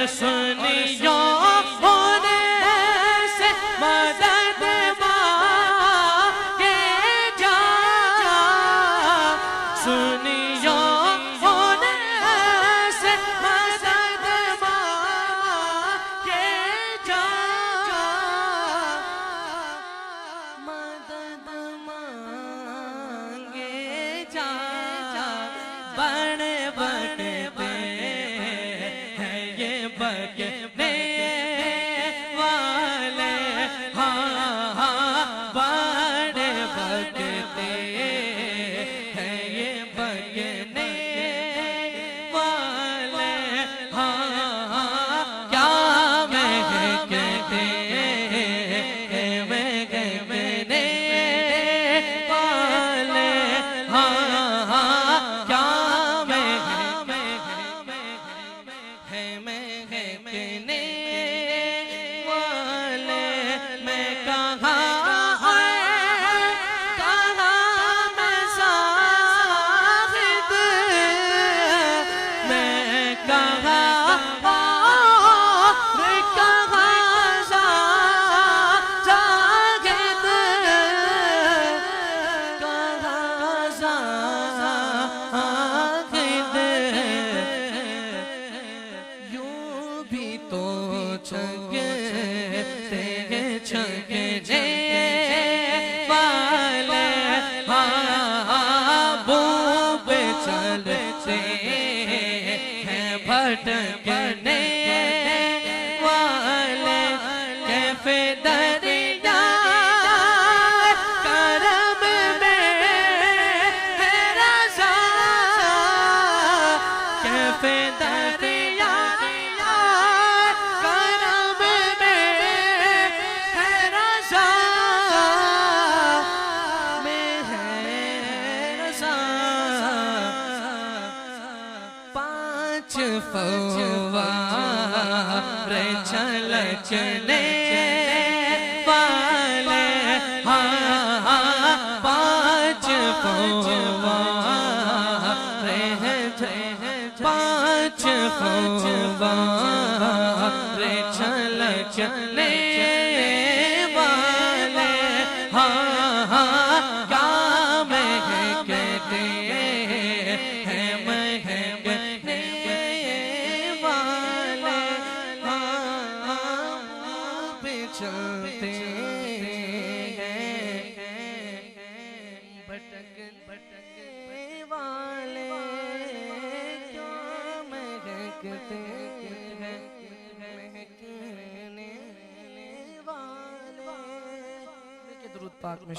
सुनियो होने से मदद मांगे जा, सुनियो होने से मदद मांगे जा, मदद मांगे जा। बड़े बड़े हैं ये बगने वाले, हाँ हाँ बड़े बगते हैं ये बगने वाले, हाँ हाँ क्या महकते हैं महकने वाले, हाँ हाँ क्या महकने वाले। मैं कहाँ मैं साहिद, मैं कहाँ साहिद, कहाँ साहिद। यूं भी तो छगने वाले, हाँ बूब चलते हैं भटकने वाले। कैफे दरिया करम में है रज़ा, कैफे दरिया करम में है रज़ा, में है रज़ा। पाँच फव्वारे छलकने वाले, हाँ हाँ पाँच फव्वारे हैं, पाँच फव्वारे छलकने वाले, हाँ हाँ क्या महकते हैं महकने वाले, हाँ हाँ पे चलते हैं भटकने वाले, क्या महकते हैं महकने वाले। दुरूद पाक में